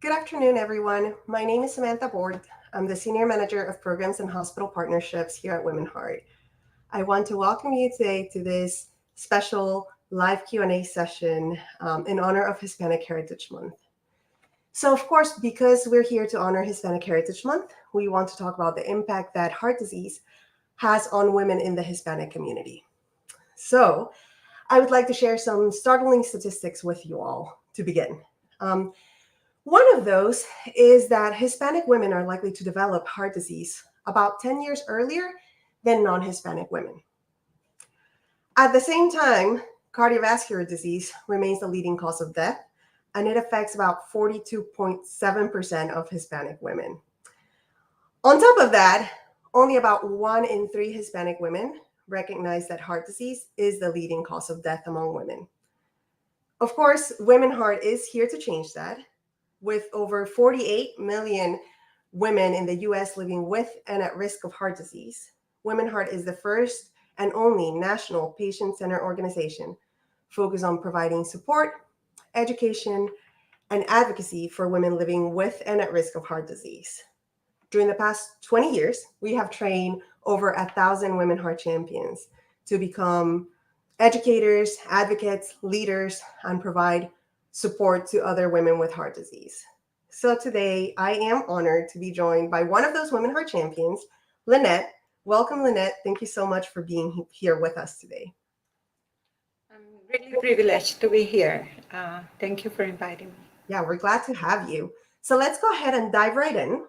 Good afternoon, everyone. My name is Samantha Board. I'm the Senior Manager of Programs and Hospital Partnerships here at WomenHeart. I want to welcome you today to this special live Q&A session in honor of Hispanic Heritage Month. So, of course, because we're here to honor Hispanic Heritage Month, we want to talk about the impact that heart disease has on women in the Hispanic community. So, I would like to share some startling statistics with you all to begin. Um, One of those is that Hispanic women are likely to develop heart disease about 10 years earlier than non Hispanic women. At the same time, cardiovascular disease remains the leading cause of death, and it affects about 42.7% of Hispanic women. On top of that, only about 1 in 3 Hispanic women recognize that heart disease is the leading cause of death among women. Of course, Women Heart is here to change that, with over 48 million women in the US living with and at risk of heart disease. Women Heart is the first and only national patient centered organization focused on providing support, education, and advocacy for women living with and at risk of heart disease. During the past 20 years, we have trained over 1,000 Women Heart Champions to become educators, advocates, leaders, and provide support to other women with heart disease. So today, I am honored to be joined by one of those Women Heart Champions, Lynette. Welcome, Lynette. Thank you so much for being here with us today. I'm really privileged to be here. Thank you for inviting me. Yeah, we're glad to have you. So let's go ahead and dive right in.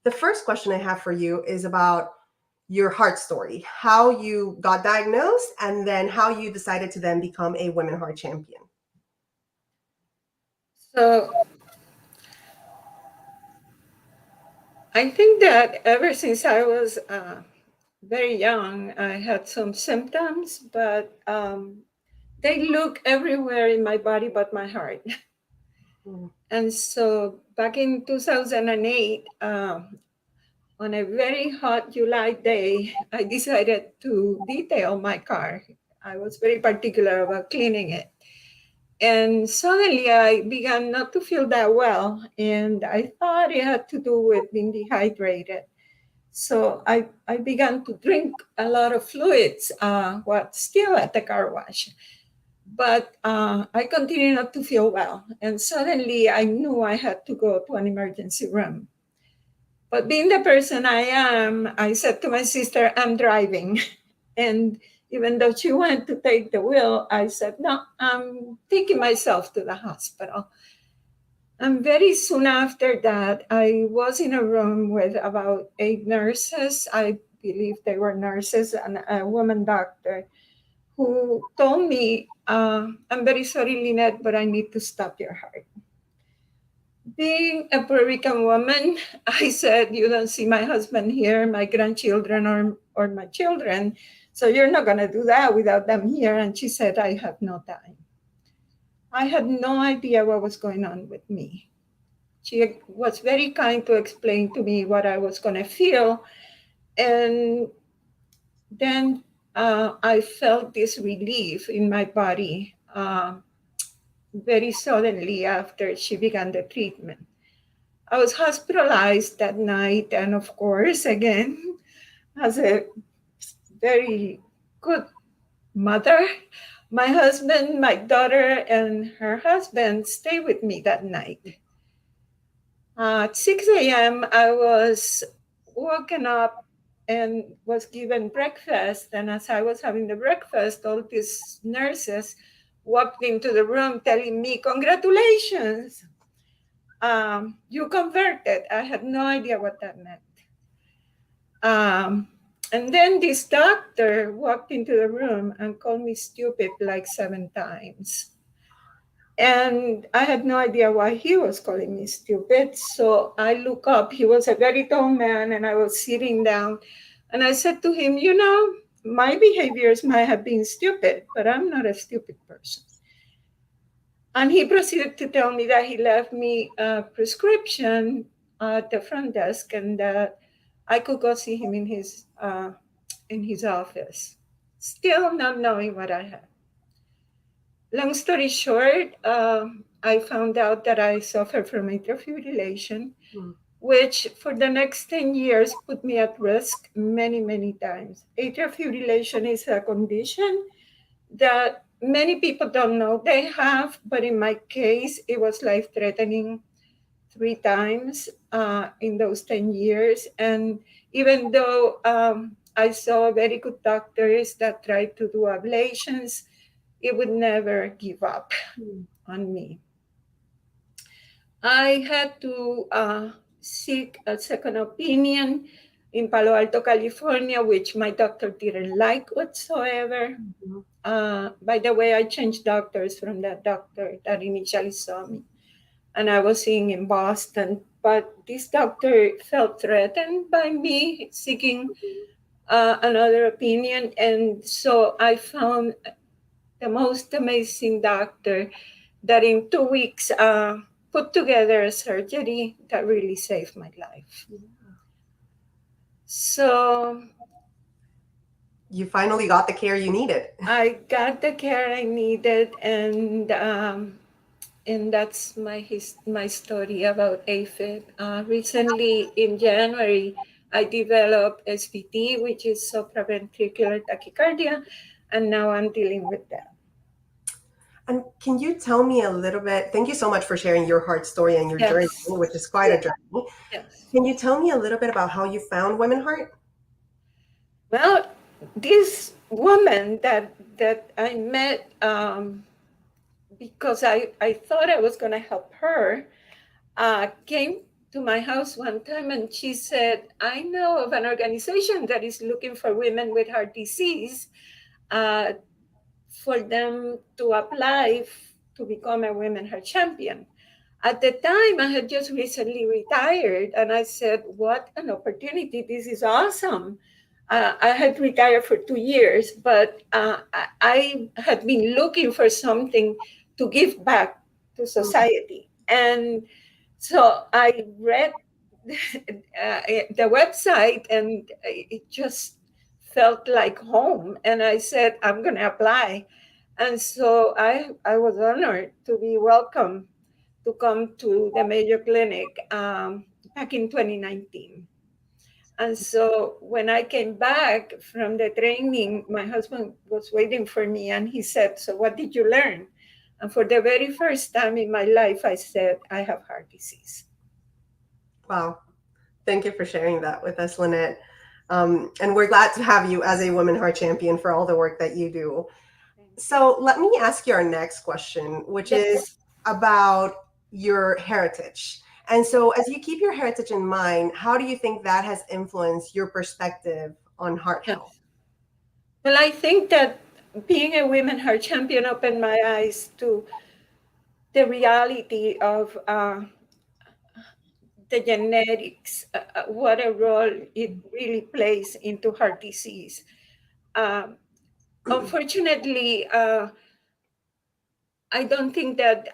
The first question I have for you is about your heart story, how you got diagnosed, and then how you decided to then become a Women Heart Champion. So, I think that ever since I was very young, I had some symptoms, but they look everywhere in my body but my heart. Mm. And so, back in 2008, on a very hot July day, I decided to detail my car. I was very particular about cleaning it. And suddenly I began not to feel that well. And I thought it had to do with being dehydrated. So I began to drink a lot of fluids while still at the car wash. But I continued not to feel well. And suddenly I knew I had to go to an emergency room. But being the person I am, I said to my sister, I'm driving. And even though she went to take the wheel, I said, no, I'm taking myself to the hospital. And very soon after that, I was in a room with about 8 nurses. I believe they were nurses and a woman doctor who told me, I'm very sorry, Lynette, but I need to stop your heart. Being a Puerto Rican woman, I said, you don't see my husband here, my grandchildren, or my children. So you're not going to do that without them here. And she said, I have no time. I had no idea what was going on with me. She was very kind to explain to me what I was going to feel. And then I felt this relief in my body very suddenly after she began the treatment. I was hospitalized that night, and of course, again, as a very good mother, my husband, my daughter, and her husband stayed with me that night. At 6 a.m., I was woken up and was given breakfast. And as I was having the breakfast, all these nurses walked into the room telling me, congratulations, you converted. I had no idea what that meant. Um, and then this doctor walked into the room and called me stupid like 7 times. And I had no idea why he was calling me stupid. So I look up. He was a very tall man, and I was sitting down. And I said to him, you know, my behaviors might have been stupid, but I'm not a stupid person. And he proceeded to tell me that he left me a prescription at the front desk and that I could go see him in his office, still not knowing what I had. long story short, I found out that I suffer from atrial fibrillation, which for the next 10 years put me at risk many, many times. Atrial fibrillation is a condition that many people don't know they have, but in my case, it was life-threatening 3 times in those 10 years. And even though I saw very good doctors that tried to do ablations, it would never give up on me. I had to seek a second opinion in Palo Alto, California, which my doctor didn't like whatsoever. By the way, I changed doctors from that doctor that initially saw me, and I was seeing in Boston. But this doctor felt threatened by me seeking another opinion, and so I found the most amazing doctor that in 2 weeks put together a surgery that really saved my life. So you finally got the care you needed. I got the care I needed, and that's my story about AFib. Recently, in January, I developed SVT, which is supraventricular tachycardia, and now I'm dealing with that. And can you tell me a little bit? Thank you so much for sharing your heart story and your journey, which is quite a journey. Yes. Can you tell me a little bit about how you found WomenHeart? Well, this woman that I met, because I thought I was going to help her, came to my house one time and she said, I know of an organization that is looking for women with heart disease for them to apply to become a WomenHeart Champion. At the time, I had just recently retired, and I said, what an opportunity. This is awesome. I had retired for 2 years, but I had been looking for something to give back to society. And so I read the website, and it just felt like home. And I said, I'm going to apply. And so I was honored to be welcomed to come to the Mayo Clinic back in 2019. And so when I came back from the training, my husband was waiting for me and he said, so what did you learn? And for the very first time in my life, I said, I have heart disease. Wow. Thank you for sharing that with us, Lynette. And we're glad to have you as a WomenHeart Champion for all the work that you do. So let me ask you our next question, which is about your heritage. And so as you keep your heritage in mind, how do you think that has influenced your perspective on heart health? Well, I think that being a WomenHeart Champion opened my eyes to the reality of the genetics, what a role it really plays into heart disease. Unfortunately, I don't think that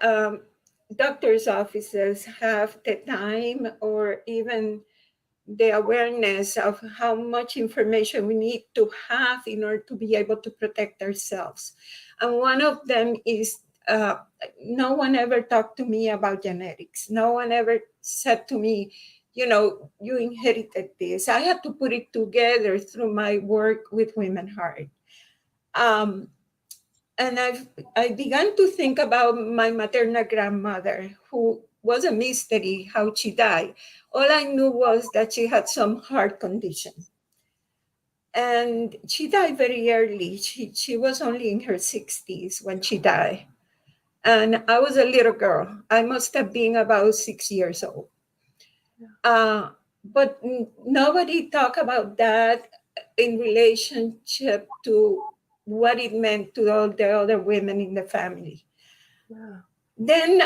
doctors' offices have the time or even the awareness of how much information we need to have in order to be able to protect ourselves. And one of them is no one ever talked to me about genetics. No one ever said to me, you know, you inherited this. I had to put it together through my work with WomenHeart. And I began to think about my maternal grandmother, who was a mystery how she died. All I knew was that she had some heart condition. And she died very early. She was only in her 60s when she died. And I was a little girl. I must have been about 6 years old. But nobody talked about that in relationship to what it meant to all the other women in the family. Yeah. Then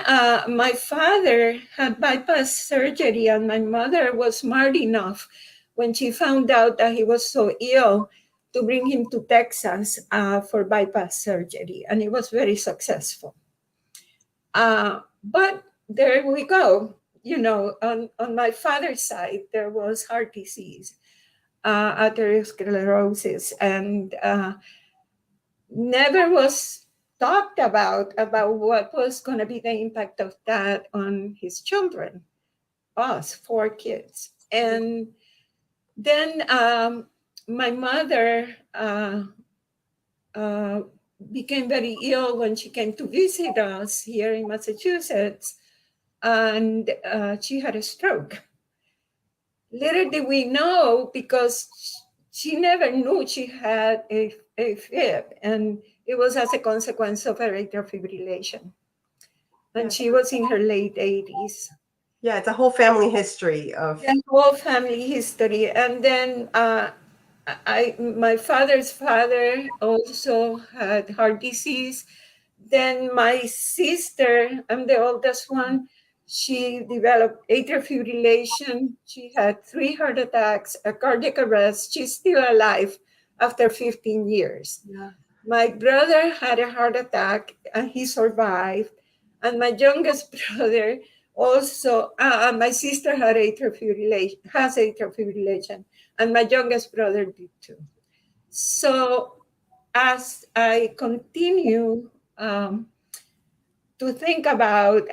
my father had bypass surgery, and my mother was smart enough when she found out that he was so ill to bring him to Texas for bypass surgery, and it was very successful. But there we go. You know, on my father's side, there was heart disease, atherosclerosis, and never was talked about what was going to be the impact of that on his children, us, 4 kids. And then my mother became very ill when she came to visit us here in Massachusetts, and she had a stroke. Little did we know, because she never knew she had a fib, and it was as a consequence of her atrial fibrillation. And she was in her late 80s. Yeah, it's a whole family history of. The whole family history. And then my father's father also had heart disease. Then my sister, I'm the oldest one, she developed atrial fibrillation. She had 3 heart attacks, a cardiac arrest. She's still alive after 15 years. Yeah. My brother had a heart attack and he survived. And my youngest brother also, my sister had has atrial fibrillation, and my youngest brother did too. So as I continue to think about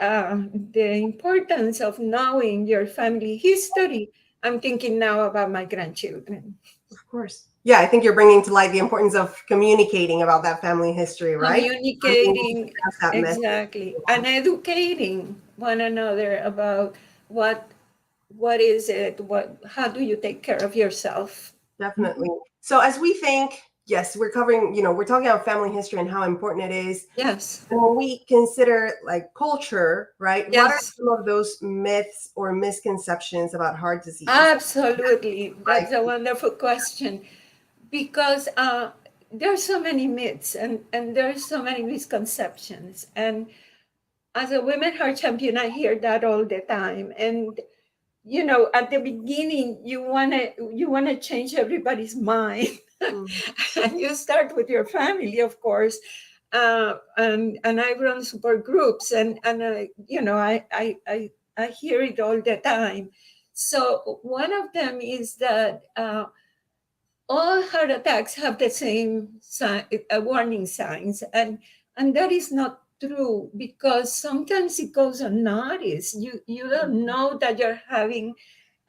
the importance of knowing your family history, I'm thinking now about my grandchildren. Of course. Yeah, I think you're bringing to light the importance of communicating about that family history, right? Communicating, exactly, and educating one another about what is it, how do you take care of yourself. Definitely. So as we think, yes, we're covering, we're talking about family history and how important it is. Yes. And when we consider like culture, right? Yes. What are some of those myths or misconceptions about heart disease? Absolutely. That's a wonderful question, because there are so many myths and there are so many misconceptions. And as a Women Heart Champion, I hear that all the time. And at the beginning, you wanna change everybody's mind, and you start with your family, of course. And I run support groups, and I hear it all the time. So one of them is that all heart attacks have the same warning signs, and that is not true, because sometimes it goes unnoticed. You don't know that you're having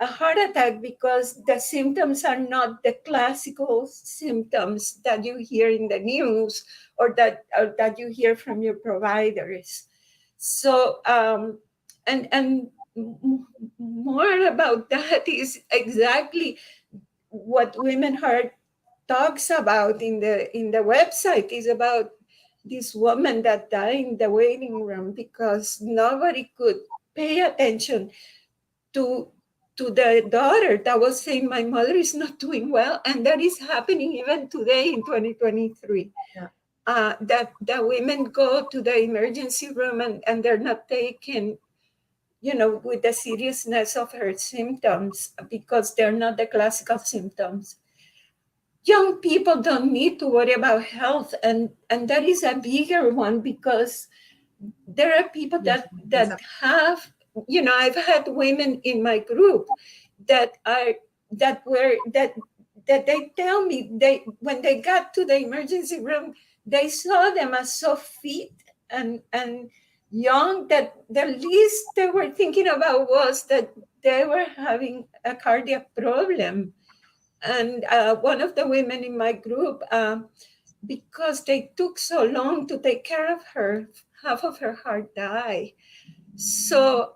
a heart attack because the symptoms are not the classical symptoms that you hear in the news or that you hear from your providers. So and more about that is exactly what Women Heart talks about in the website, is about this woman that died in the waiting room because nobody could pay attention to the daughter that was saying, my mother is not doing well. And that is happening even today in 2023. Yeah. That women go to the emergency room and they're not taken, with the seriousness of her symptoms, because they're not the classical symptoms. Young people don't need to worry about health, and that is a bigger one, because there are people that have, I've had women in my group that they tell me, when they got to the emergency room, they saw them as so fit and young, that the least they were thinking about was that they were having a cardiac problem. And one of the women in my group, because they took so long to take care of her, half of her heart died. So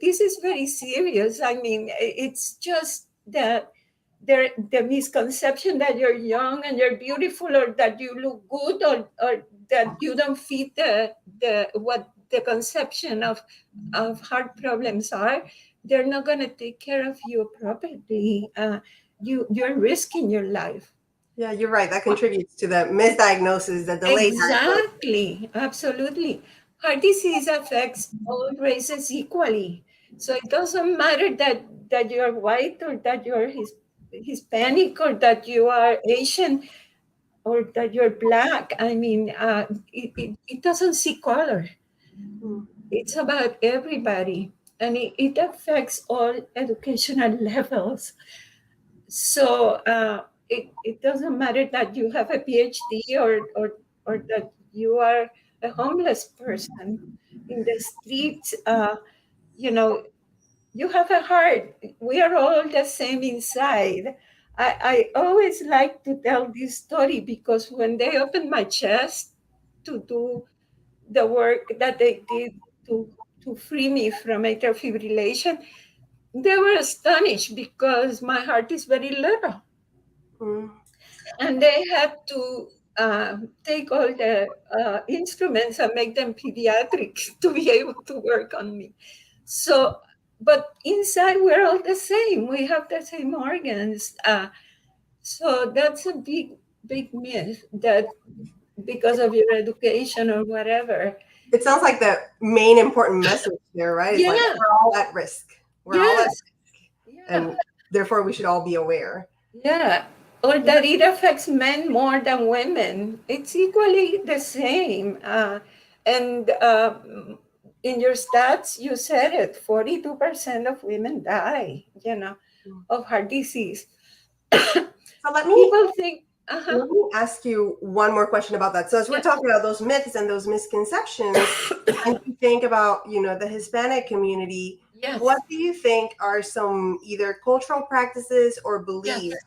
this is very serious. I mean, it's just that the misconception that you're young and you're beautiful, or that you look good, or that you don't fit what the conception of heart problems are. They're not going to take care of you properly. You're risking your life. Yeah, you're right. That contributes to the misdiagnosis, the delayed Exactly, absolutely. Heart disease affects all races equally. So it doesn't matter that you're white, or that you're Hispanic, or that you are Asian, or that you're Black. I mean, it doesn't see color. It's about everybody. And it affects all educational levels. So it doesn't matter that you have a PhD, or that you are a homeless person in the streets, you know, you have a heart. We are all the same inside. I always like to tell this story because when they opened my chest to do the work that they did to, to free me from atrial fibrillation, they were astonished because my heart is very little. Mm. And they had to take all the instruments and make them pediatric to be able to work on me. So, but inside we're all the same. We have the same organs. So that's a big myth that because of your education or whatever. It sounds like the main important message there, right? It's like Yeah. we're all at risk. We're all at Yes. risk, Yeah. and therefore we should all be aware. Yeah. Or that it affects men more than women. It's equally the same. And in your stats, you said it, 42% of women die, of heart disease. So People think, let me ask you one more question about that. So as we're yeah, talking about those myths and those misconceptions, and you think about, the Hispanic community, what yes, do you think are some either cultural practices or yes. beliefs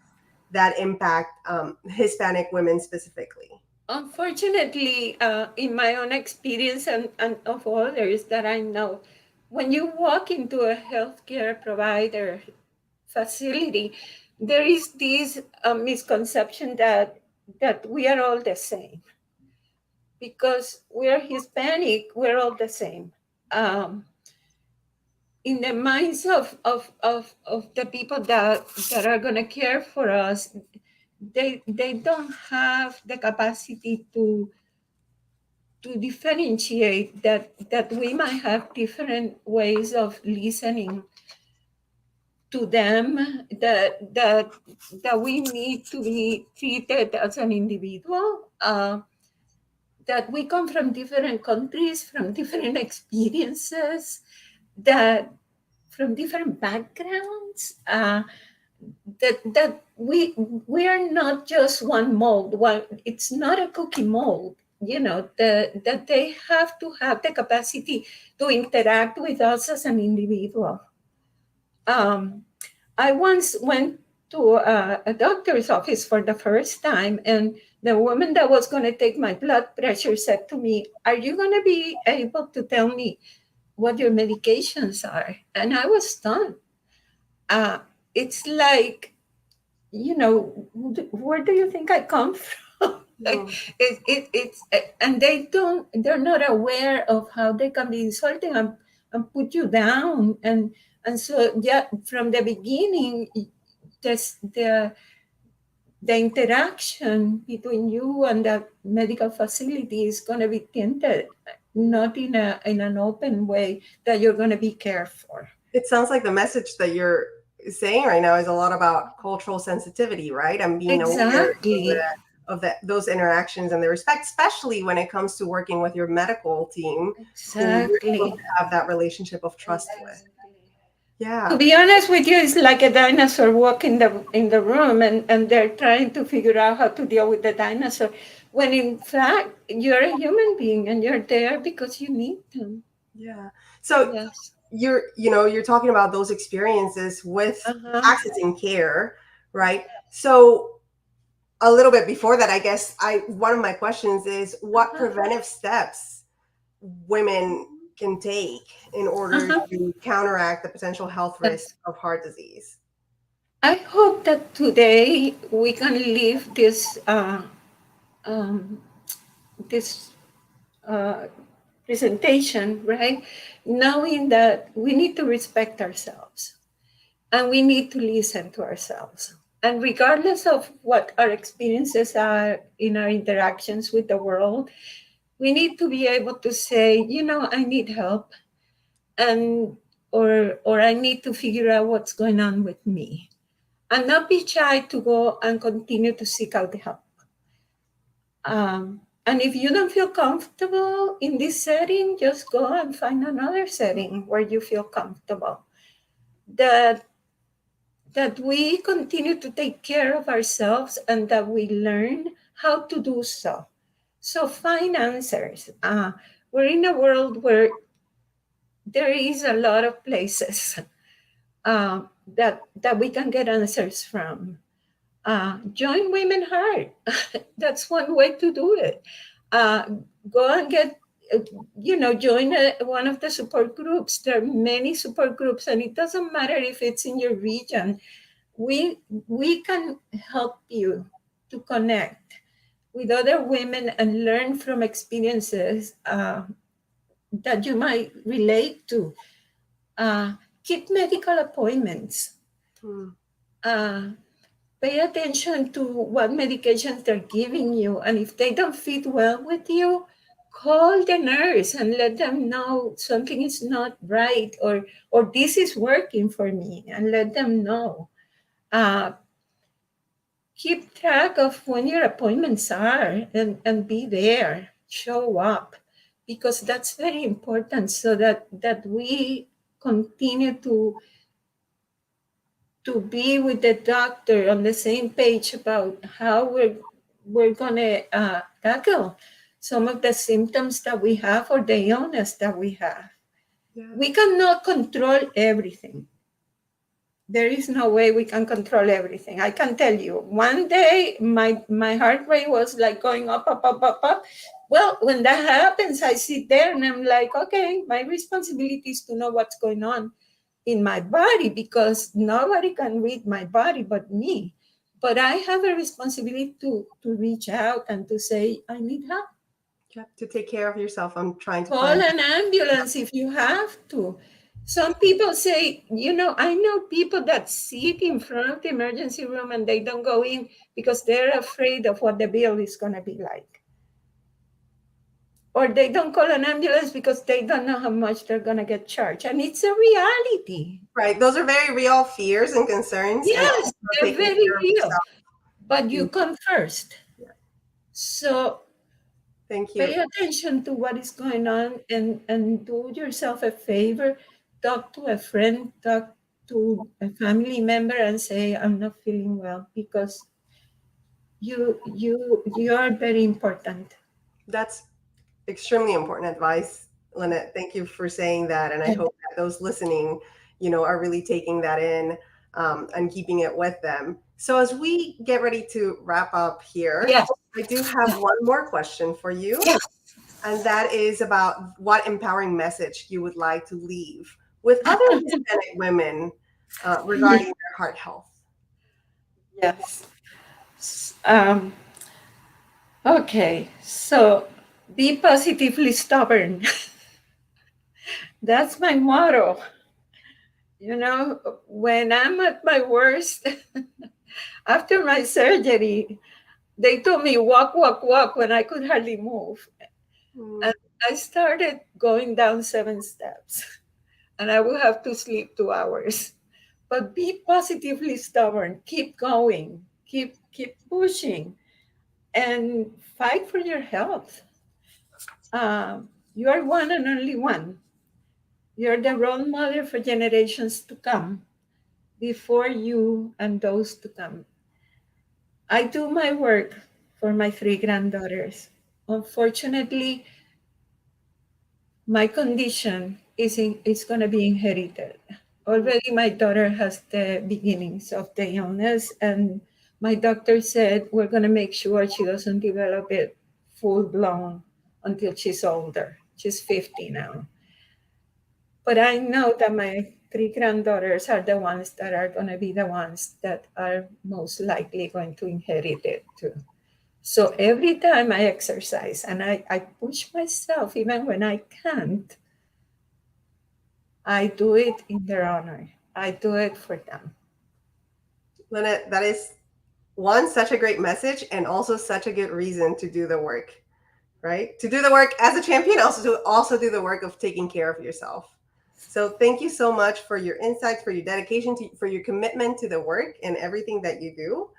that impact Hispanic women specifically? Unfortunately, in my own experience and of others that I know, when you walk into a healthcare provider facility, there is this misconception that we are all the same because we're Hispanic. We're all the same. In the minds of the people that are going to care for us, they don't have the capacity to differentiate that we might have different ways of listening to them, that we need to be treated as an individual, that we come from different countries, from different experiences, that from different backgrounds, that we are not just one mold. One, it's not a cookie mold. That they have to have the capacity to interact with us as an individual. Um, I once went to a doctor's office for the first time, and the woman that was going to take my blood pressure said to me, "Are you going to be able to tell me what your medications are?" And I was stunned. It's like, where do you think I come from? Like, Mm. and they're not aware of how they can be insulting and put you down. And so, yeah, from the beginning, just the interaction between you and the medical facility is going to be tinted, not in an open way that you're going to be cared for. It sounds like the message that you're saying right now is a lot about cultural sensitivity, right? And being aware Exactly. of those interactions and the respect, especially when it comes to working with your medical team, who you're able Exactly. to have that relationship of trust with. To Yeah. be honest with you, it's like a dinosaur walk in the room, and they're trying to figure out how to deal with the dinosaur. When in fact you're a human being and you're there because you need them. Yeah. So Yes. you're talking about those experiences with Uh-huh. accessing care, right? So a little bit before that, I guess one of my questions is what Uh-huh. preventive steps women can take in order Uh-huh. to counteract the potential health risk Yes. of heart disease. I hope that today we can leave um, this uh, presentation, right? Knowing that we need to respect ourselves and we need to listen to ourselves. And regardless of what our experiences are in our interactions with the world, we need to be able to say, I need help, and or I need to figure out what's going on with me. And not be shy to go and continue to seek out the help. And if you don't feel comfortable in this setting, just go and find another setting where you feel comfortable. That that we continue to take care of ourselves and that we learn how to do so. So find answers. We're in a world where there is a lot of places that we can get answers from. Join Women Heart. That's one way to do it. Go and get, join one of the support groups. There are many support groups, and it doesn't matter if it's in your region. We can help you to connect with other women and learn from experiences that you might relate to. Keep medical appointments. Pay attention to what medications they're giving you. And if they don't fit well with you, call the nurse and let them know something is not right, or this is working for me, and let them know. Keep track of when your appointments are, and be there, show up, because that's very important, so that we continue to be with the doctor on the same page about how we're gonna tackle some of the symptoms that we have, or the illness that we have. Yeah. We cannot control everything. There is no way we can control everything. I can tell you, one day my heart rate was like going up, up, up, up, up. Well, when that happens, I sit there and I'm like, okay, my responsibility is to know what's going on in my body, because nobody can read my body but me. But I have a responsibility to reach out and to say, I need help. Yeah, to take care of yourself. I'm trying to call an ambulance if you have to. Some people say, I know people that sit in front of the emergency room and they don't go in because they're afraid of what the bill is going to be like. Or they don't call an ambulance because they don't know how much they're going to get charged. And it's a reality. Right. Those are very real fears and concerns. Yes, they're very real. But you come first. Yeah. So thank you. Pay attention to what is going on, and do yourself a favor. Talk to a friend, talk to a family member, and say, I'm not feeling well, because you are very important. That's extremely important advice, Lynette. Thank you for saying that. And I hope that those listening, are really taking that in and keeping it with them. So as we get ready to wrap up here, I do have one more question for you. And that is about what empowering message you would like to leave with other Hispanic women regarding their heart health. Yes. Okay, so be positively stubborn. That's my motto. When I'm at my worst, after my surgery, they told me walk, walk, walk when I could hardly move. And I started going down 7 steps, and I would have to sleep 2 hours. But be positively stubborn, keep going, keep pushing, and fight for your health. You are one and only one. You're the role model for generations to come, before you and those to come. I do my work for my 3 granddaughters. Unfortunately, my condition is going to be inherited. Already my daughter has the beginnings of the illness, and my doctor said we're going to make sure she doesn't develop it full-blown until she's older. She's 50 now. But I know that my 3 granddaughters are the ones that are going to be the ones that are most likely going to inherit it too. So every time I exercise and I push myself, even when I can't, I do it in their honor. I do it for them. Lynette, that is such a great message, and also such a good reason to do the work, right? To do the work as a champion, also do the work of taking care of yourself. So thank you so much for your insights, for your dedication, for your commitment to the work and everything that you do.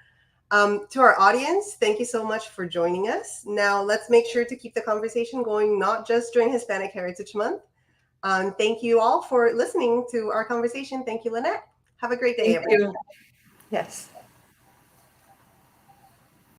To our audience, thank you so much for joining us. Now let's make sure to keep the conversation going, not just during Hispanic Heritage Month. Thank you all for listening to our conversation. Thank you, Lynette. Have a great day, everyone. Yes.